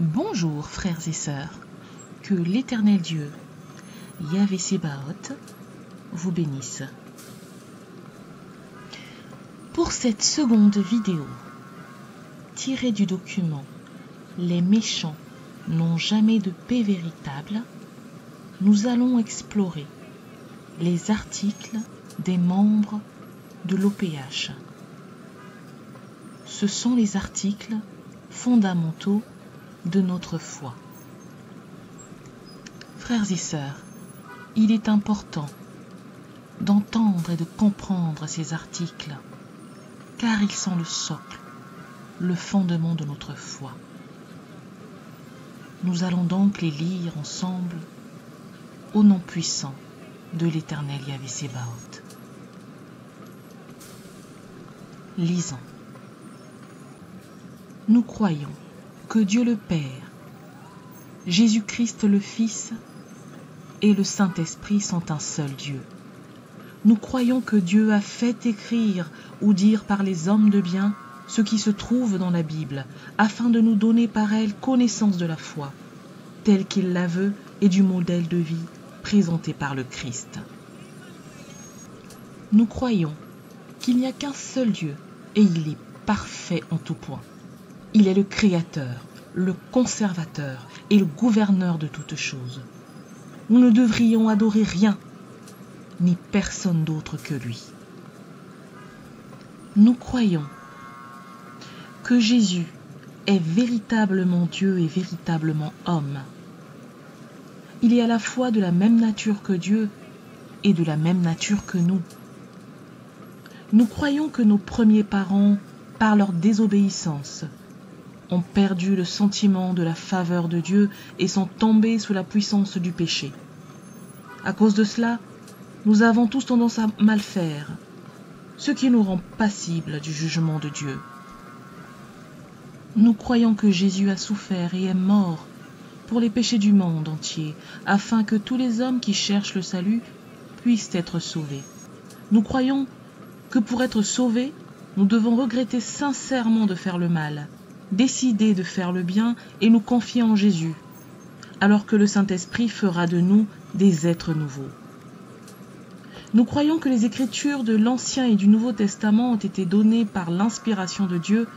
Bonjour frères et sœurs, que l'Éternel Dieu, Yahvé Sébaoth, vous bénisse. Pour cette seconde vidéo, tirée du document « Les méchants n'ont jamais de paix véritable », nous allons explorer les articles des membres de l'OPH. Ce sont les articles fondamentaux de notre foi. Frères et sœurs, il est important d'entendre et de comprendre ces articles, car ils sont le socle, le fondement de notre foi. Nous allons donc les lire ensemble au nom puissant de l'Éternel Yahvé Sébaoth. Lisons. Nous croyons que Dieu le Père, Jésus-Christ le Fils et le Saint-Esprit sont un seul Dieu. Nous croyons que Dieu a fait écrire ou dire par les hommes de bien ce qui se trouve dans la Bible, afin de nous donner par elle connaissance de la foi, telle qu'il la veut et du modèle de vie présenté par le Christ. Nous croyons qu'il n'y a qu'un seul Dieu et il est parfait en tout point. Il est le Créateur, le Conservateur et le Gouverneur de toutes choses. Nous ne devrions adorer rien, ni personne d'autre que lui. Nous croyons que Jésus est véritablement Dieu et véritablement homme. Il est à la fois de la même nature que Dieu et de la même nature que nous. Nous croyons que nos premiers parents, par leur désobéissance, ont perdu le sentiment de la faveur de Dieu et sont tombés sous la puissance du péché. À cause de cela, nous avons tous tendance à mal faire, ce qui nous rend passibles du jugement de Dieu. Nous croyons que Jésus a souffert et est mort pour les péchés du monde entier, afin que tous les hommes qui cherchent le salut puissent être sauvés. Nous croyons que pour être sauvés, nous devons regretter sincèrement de faire le mal, décider de faire le bien et nous confier en Jésus, alors que le Saint-Esprit fera de nous des êtres nouveaux. Nous croyons que les Écritures de l'Ancien et du Nouveau Testament ont été données par l'inspiration de Dieu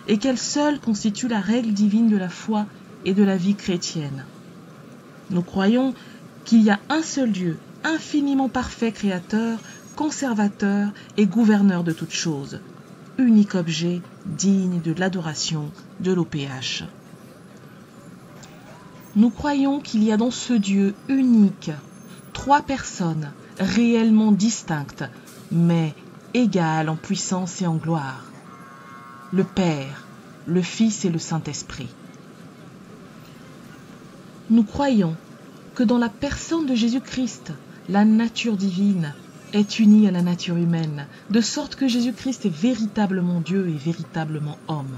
et qu'elles seules constituent la règle divine de la foi et de la vie chrétienne. Nous croyons qu'il y a un seul Dieu, infiniment parfait Créateur, Conservateur et Gouverneur de toutes choses, unique objet digne de l'adoration de l'OPH. Nous croyons qu'il y a dans ce Dieu unique 3 personnes réellement distinctes, mais égales en puissance et en gloire. Le Père, le Fils et le Saint-Esprit. Nous croyons que dans la personne de Jésus-Christ, la nature divine est unie à la nature humaine, de sorte que Jésus-Christ est véritablement Dieu et véritablement homme.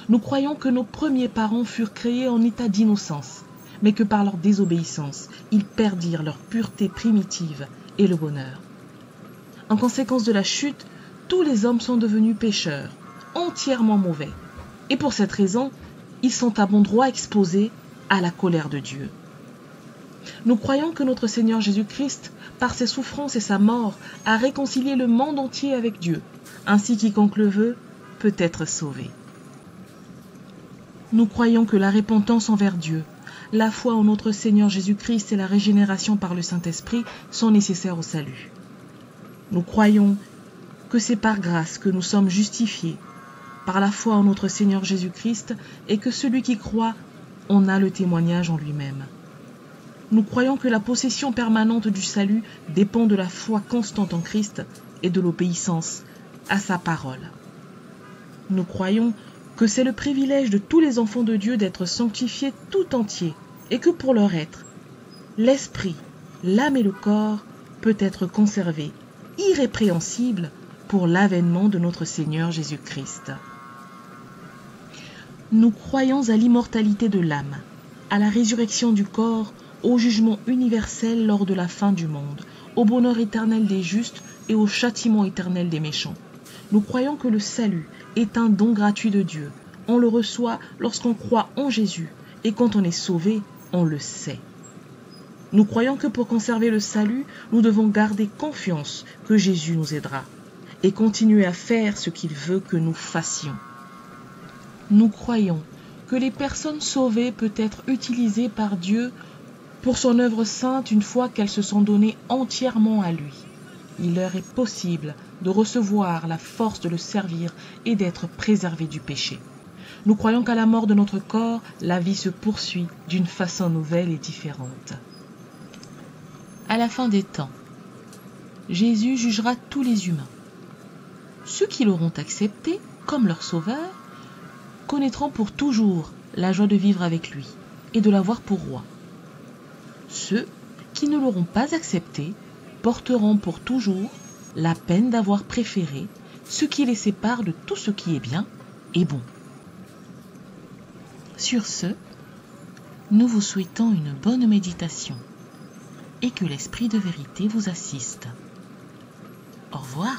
Nous croyons que nos premiers parents furent créés en état d'innocence, mais que par leur désobéissance, ils perdirent leur pureté primitive et le bonheur. En conséquence de la chute, tous les hommes sont devenus pécheurs, entièrement mauvais, et pour cette raison, ils sont à bon droit exposés à la colère de Dieu. Nous croyons que notre Seigneur Jésus-Christ, par ses souffrances et sa mort, a réconcilié le monde entier avec Dieu. Ainsi quiconque le veut peut être sauvé. Nous croyons que la repentance envers Dieu, la foi en notre Seigneur Jésus-Christ et la régénération par le Saint-Esprit sont nécessaires au salut. Nous croyons que c'est par grâce que nous sommes justifiés, par la foi en notre Seigneur Jésus-Christ, et que celui qui croit en a le témoignage en lui-même. Nous croyons que la possession permanente du salut dépend de la foi constante en Christ et de l'obéissance à sa parole. Nous croyons que c'est le privilège de tous les enfants de Dieu d'être sanctifiés tout entiers et que pour leur être, l'esprit, l'âme et le corps peut être conservé irrépréhensible pour l'avènement de notre Seigneur Jésus-Christ. Nous croyons à l'immortalité de l'âme, à la résurrection du corps, au jugement universel lors de la fin du monde, au bonheur éternel des justes et au châtiment éternel des méchants. Nous croyons que le salut est un don gratuit de Dieu. On le reçoit lorsqu'on croit en Jésus Et quand on est sauvé, on le sait. Nous croyons que pour conserver le salut, nous devons garder confiance que Jésus nous aidera et continuer à faire ce qu'il veut que nous fassions. Nous croyons que les personnes sauvées peuvent être utilisées par Dieu pour son œuvre sainte une fois qu'elles se sont données entièrement à lui. Il leur est possible de recevoir la force de le servir et d'être préservées du péché. Nous croyons qu'à la mort de notre corps, la vie se poursuit d'une façon nouvelle et différente. À la fin des temps, Jésus jugera tous les humains. Ceux qui l'auront accepté comme leur sauveur connaîtront pour toujours la joie de vivre avec lui et de l'avoir pour roi. Ceux qui ne l'auront pas accepté porteront pour toujours la peine d'avoir préféré ce qui les sépare de tout ce qui est bien et bon. Sur ce, nous vous souhaitons une bonne méditation et que l'Esprit de vérité vous assiste. Au revoir.